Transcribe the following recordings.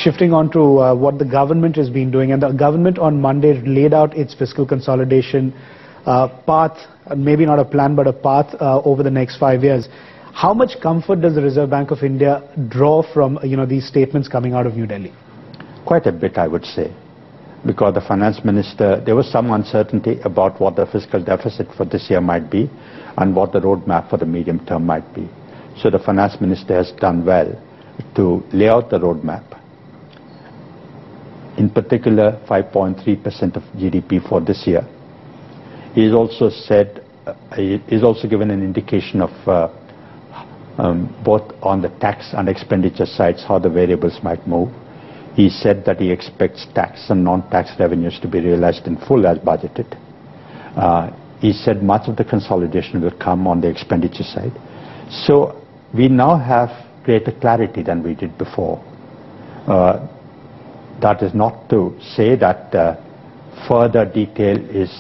Shifting on to what the government has been doing, and the government on Monday laid out its fiscal consolidation path, maybe not a plan but a path over the next 5 years. How much comfort does the Reserve Bank of India draw from these statements coming out of New Delhi? Quite a bit, I would say, because the finance minister, there was some uncertainty about what the fiscal deficit for this year might be and what the roadmap for the medium term might be. So the finance minister has done well to lay out the roadmap. In particular, 5.3% of GDP for this year. He has also said, he's also given an indication of both on the tax and expenditure sides how the variables might move. He said that he expects tax and non-tax revenues to be realized in full as budgeted. He said much of the consolidation will come on the expenditure side. So we now have greater clarity than we did before. That is not to say that further detail is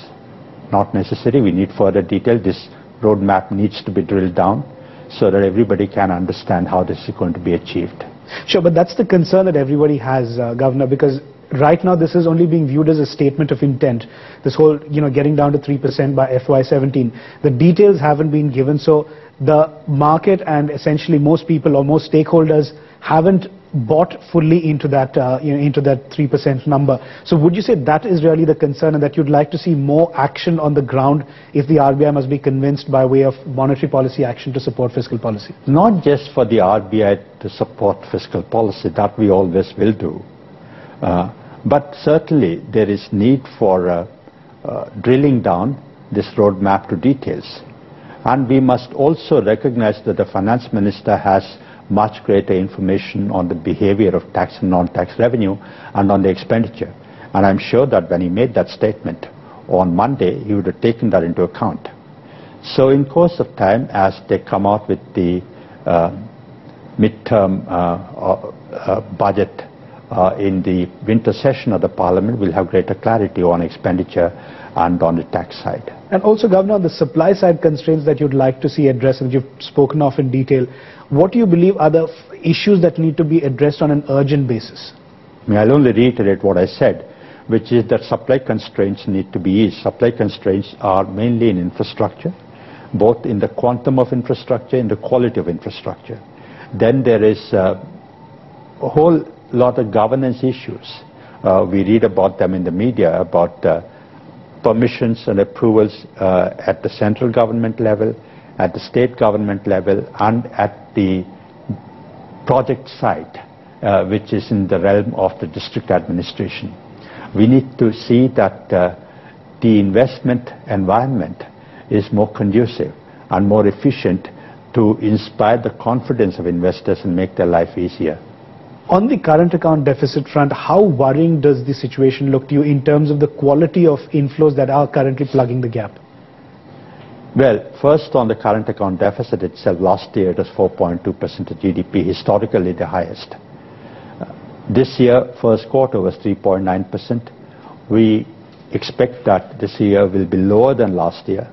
not necessary. We need further detail. This roadmap needs to be drilled down so that everybody can understand how this is going to be achieved. Sure, but that's the concern that everybody has, Governor, because right now this is only being viewed as a statement of intent. This whole, getting down to 3% by FY17. The details haven't been given, so the market and essentially most people or most stakeholders haven't bought fully into that 3% number. So would you say that is really the concern, and that you'd like to see more action on the ground if the RBI must be convinced by way of monetary policy action to support fiscal policy? Not just for the RBI to support fiscal policy, that we always will do. But certainly there is need for drilling down this roadmap to details. And we must also recognize that the finance minister has much greater information on the behavior of tax and non-tax revenue and on the expenditure. And I'm sure that when he made that statement on Monday, he would have taken that into account. So in course of time, as they come out with the midterm budget in the winter session of the Parliament, we'll have greater clarity on expenditure and on the tax side. And also, Governor, on the supply side constraints that you'd like to see addressed and you've spoken of in detail, what do you believe are the issues that need to be addressed on an urgent basis? I'll only reiterate what I said, which is that supply constraints need to be eased. Supply constraints are mainly in infrastructure, both in the quantum of infrastructure and the quality of infrastructure. Then there is a whole lot of governance issues. We read about them in the media, about permissions and approvals at the central government level, at the state government level, and at the project site, which is in the realm of the district administration. We need to see that the investment environment is more conducive and more efficient to inspire the confidence of investors and make their life easier. On the current account deficit front, how worrying does the situation look to you in terms of the quality of inflows that are currently plugging the gap? Well, first on the current account deficit itself, last year it was 4.2% of GDP, historically the highest. This year, first quarter was 3.9%. We expect that this year will be lower than last year,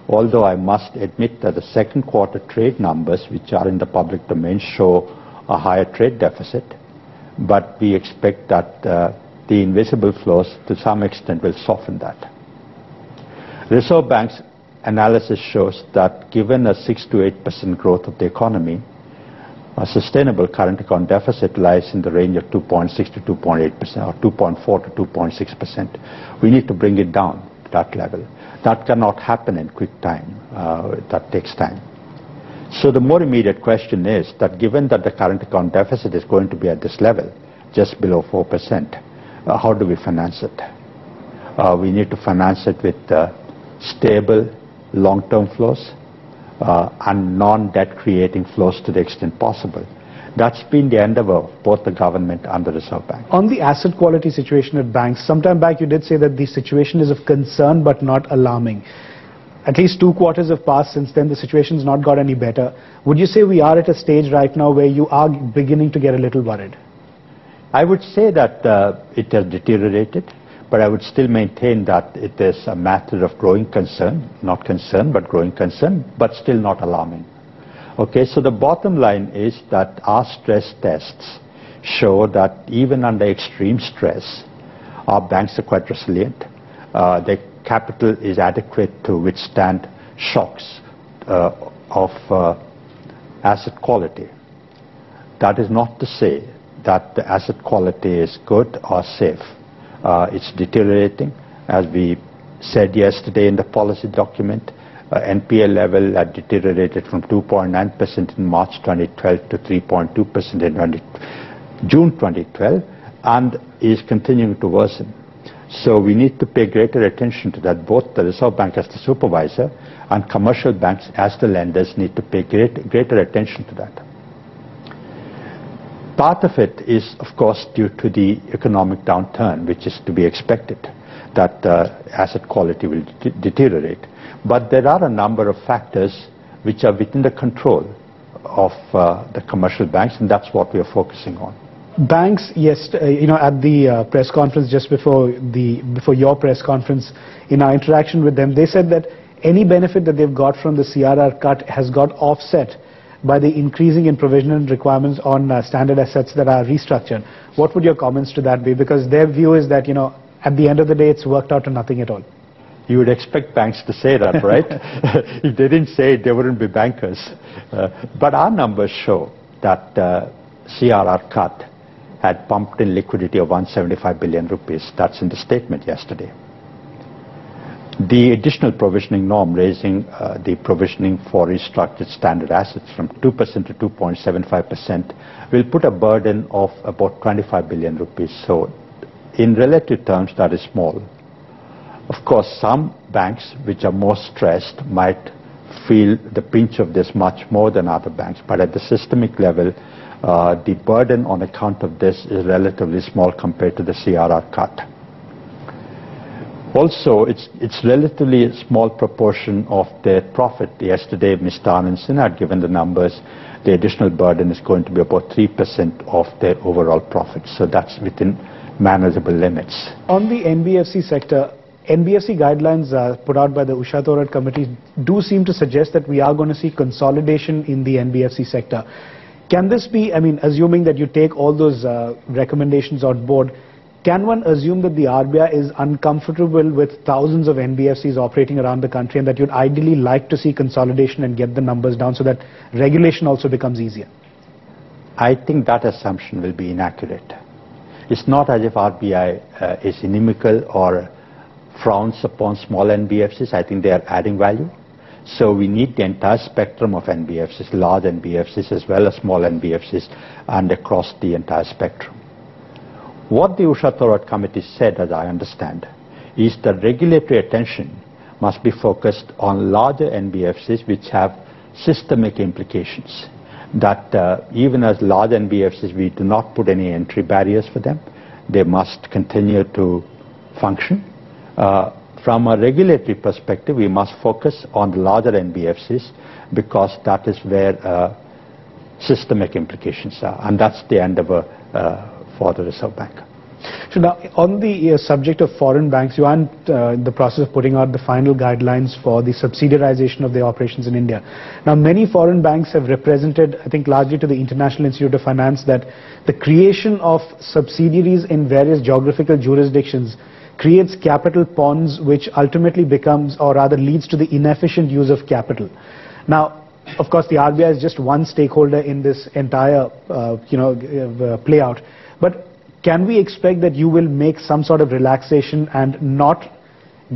although I must admit that the second quarter trade numbers, which are in the public domain, show a higher trade deficit, but we expect that the invisible flows to some extent will soften that. Reserve Bank's analysis shows that given a 6 to 8% growth of the economy, a sustainable current account deficit lies in the range of 2.6 to 2.8% or 2.4 to 2.6%. We need to bring it down to that level. That cannot happen in quick time. That takes time. So the more immediate question is that given that the current account deficit is going to be at this level, just below 4%, how do we finance it? We need to finance it with stable long-term flows and non-debt creating flows to the extent possible. That's been the endeavor of both the government and the Reserve Bank. On the asset quality situation at banks, sometime back you did say that the situation is of concern but not alarming. At least 2 quarters have passed since then. The situation's not got any better. Would you say we are at a stage right now where you are beginning to get a little worried? I would say that it has deteriorated, but I would still maintain that it is a matter of growing concern, not concern, but growing concern, but still not alarming. Okay, so the bottom line is that our stress tests show that even under extreme stress, our banks are quite resilient. Their capital is adequate to withstand shocks of asset quality. That is not to say that the asset quality is good or safe. It's deteriorating. As we said yesterday in the policy document, NPL level had deteriorated from 2.9% in March 2012 to 3.2% in June 2012 and is continuing to worsen. So we need to pay greater attention to that. Both the Reserve Bank as the supervisor and commercial banks as the lenders need to pay greater attention to that. Part of it is, of course, due to the economic downturn, which is to be expected, that asset quality will deteriorate. But there are a number of factors which are within the control of the commercial banks, and that's what we are focusing on. Banks, yes, at the press conference just before your press conference, in our interaction with them, they said that any benefit that they've got from the CRR cut has got offset by the increasing in provisional requirements on standard assets that are restructured. What would your comments to that be? Because their view is that, at the end of the day, it's worked out to nothing at all. You would expect banks to say that, right? If they didn't say it, they wouldn't be bankers. But our numbers show that CRR cut had pumped in liquidity of 175 billion rupees. That's in the statement yesterday. The additional provisioning norm, raising the provisioning for restructured standard assets from 2% to 2.75%, will put a burden of about 25 billion rupees. So in relative terms, that is small. Of course, some banks which are more stressed might feel the pinch of this much more than other banks, but at the systemic level, the burden on account of this is relatively small compared to the CRR cut. Also, it's relatively a small proportion of their profit. Yesterday, Mr. Anand Sinha had given the numbers. The additional burden is going to be about 3% of their overall profit. So that's within manageable limits. On the NBFC sector, NBFC guidelines put out by the Usha Thorat committee do seem to suggest that we are going to see consolidation in the NBFC sector. Can this be, assuming that you take all those recommendations on board, can one assume that the RBI is uncomfortable with thousands of NBFCs operating around the country and that you'd ideally like to see consolidation and get the numbers down so that regulation also becomes easier? I think that assumption will be inaccurate. It's not as if RBI is inimical or frowns upon small NBFCs. I think they are adding value. So we need the entire spectrum of NBFCs, large NBFCs as well as small NBFCs, and across the entire spectrum. What the Usha Thorat committee said, as I understand, is that regulatory attention must be focused on larger NBFCs which have systemic implications. That even as large NBFCs, we do not put any entry barriers for them. They must continue to function. From a regulatory perspective, we must focus on the larger NBFCs because that is where systemic implications are, and that's the endeavor for the Reserve Bank. So now, on the subject of foreign banks, you are in the process of putting out the final guidelines for the subsidiarization of their operations in India. Now, many foreign banks have represented, I think largely to the International Institute of Finance, that the creation of subsidiaries in various geographical jurisdictions creates capital ponds which ultimately becomes, or rather leads to the inefficient use of capital. Now, of course, the RBI is just one stakeholder in this entire, play out. But can we expect that you will make some sort of relaxation and not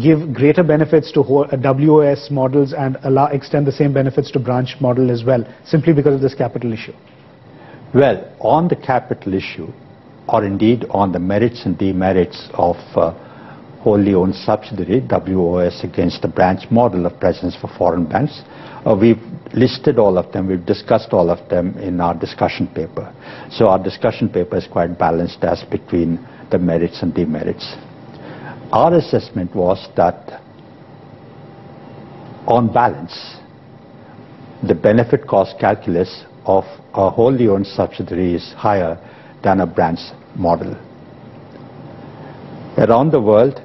give greater benefits to WOS models and extend the same benefits to branch model as well, simply because of this capital issue? Well, on the capital issue, or indeed on the merits and demerits of wholly owned subsidiary, WOS against the branch model of presence for foreign banks, we've listed all of them, we've discussed all of them in our discussion paper. So our discussion paper is quite balanced as between the merits and demerits. Our assessment was that on balance, the benefit cost calculus of a wholly owned subsidiary is higher than a branch model. Around the world,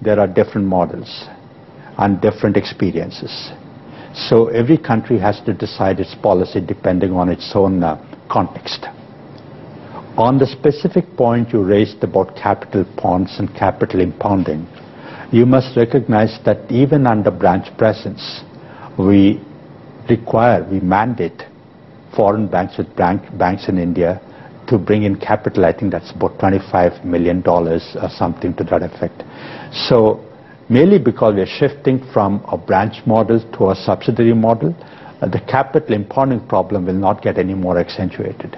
there are different models and different experiences. So every country has to decide its policy depending on its own context. On the specific point you raised about capital ponds and capital impounding, you must recognize that even under branch presence, we mandate foreign banks with banks in India to bring in capital. I think that's about $25 million or something to that effect. So merely because we're shifting from a branch model to a subsidiary model, the capital impounding problem will not get any more accentuated.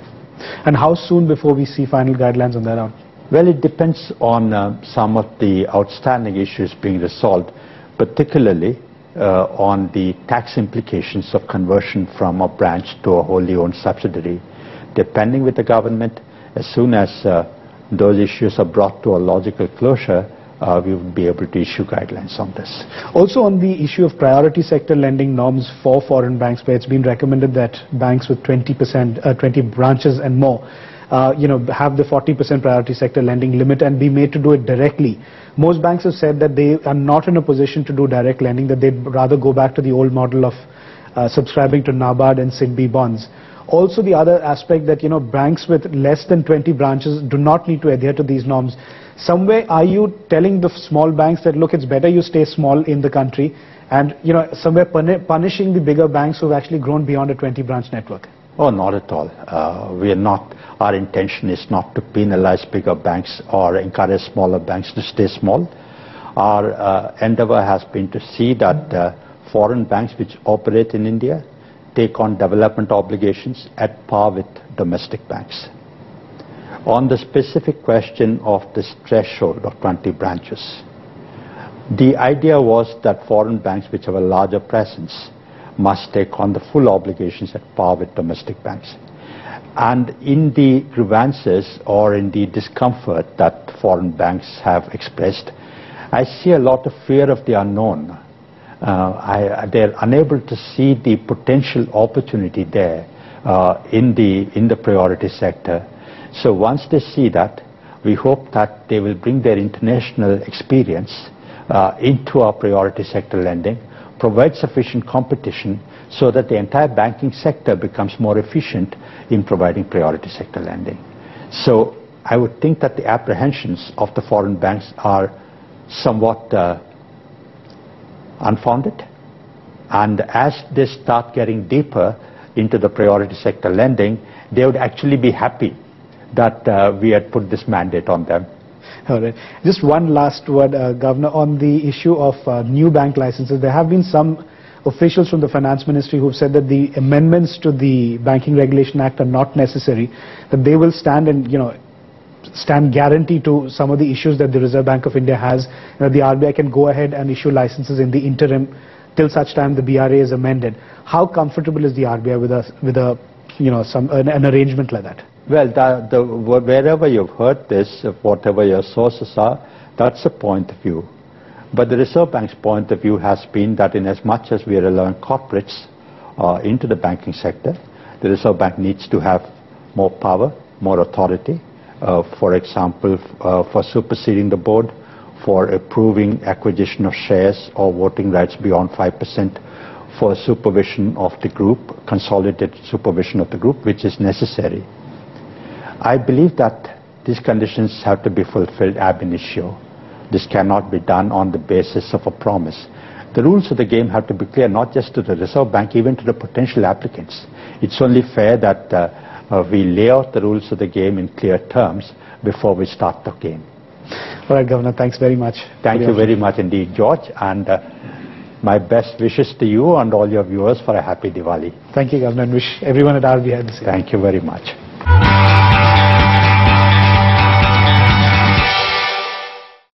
And how soon before we see final guidelines on that one? Well, it depends on some of the outstanding issues being resolved, particularly on the tax implications of conversion from a branch to a wholly owned subsidiary. Depending with the government, as soon as those issues are brought to a logical closure, we will be able to issue guidelines on this. Also on the issue of priority sector lending norms for foreign banks, where it's been recommended that banks with 20 branches and more have the 40% priority sector lending limit and be made to do it directly. Most banks have said that they are not in a position to do direct lending, that they'd rather go back to the old model of subscribing to NABARD and SIDBI bonds. Also the other aspect that, banks with less than 20 branches do not need to adhere to these norms. Somewhere are you telling the small banks that, look, it's better you stay small in the country and, somewhere punishing the bigger banks who've actually grown beyond a 20 branch network? Oh, not at all. We are not. Our intention is not to penalize bigger banks or encourage smaller banks to stay small. Our endeavor has been to see that foreign banks which operate in India take on development obligations at par with domestic banks. On the specific question of this threshold of 20 branches, the idea was that foreign banks which have a larger presence must take on the full obligations at par with domestic banks. And in the grievances or in the discomfort that foreign banks have expressed, I see a lot of fear of the unknown. They're unable to see the potential opportunity there in the priority sector. So once they see that, we hope that they will bring their international experience into our priority sector lending, provide sufficient competition so that the entire banking sector becomes more efficient in providing priority sector lending. So I would think that the apprehensions of the foreign banks are somewhat unfounded. And as they start getting deeper into the priority sector lending, they would actually be happy that we had put this mandate on them. All right. Just one last word, Governor, on the issue of new bank licenses. There have been some officials from the Finance Ministry who have said that the amendments to the Banking Regulation Act are not necessary, that they will stand and, stand guarantee to some of the issues that the Reserve Bank of India has. The RBI can go ahead and issue licenses in the interim till such time the BRA is amended. How comfortable is the RBI with an arrangement like that? Well, wherever you've heard this, whatever your sources are, that's a point of view. But the Reserve Bank's point of view has been that in as much as we are allowing corporates into the banking sector, the Reserve Bank needs to have more power, more authority, for example, for superseding the board, for approving acquisition of shares or voting rights beyond 5%, for supervision of the group, consolidated supervision of the group, which is necessary. I believe that these conditions have to be fulfilled ab initio. This cannot be done on the basis of a promise. The rules of the game have to be clear, not just to the Reserve Bank, even to the potential applicants. It's only fair that we lay out the rules of the game in clear terms before we start the game. All right, Governor, thanks very much. Thank you very much indeed, George, and my best wishes to you and all your viewers for a happy Diwali. Thank you, Governor, and wish everyone at RBI the same. Thank you very much.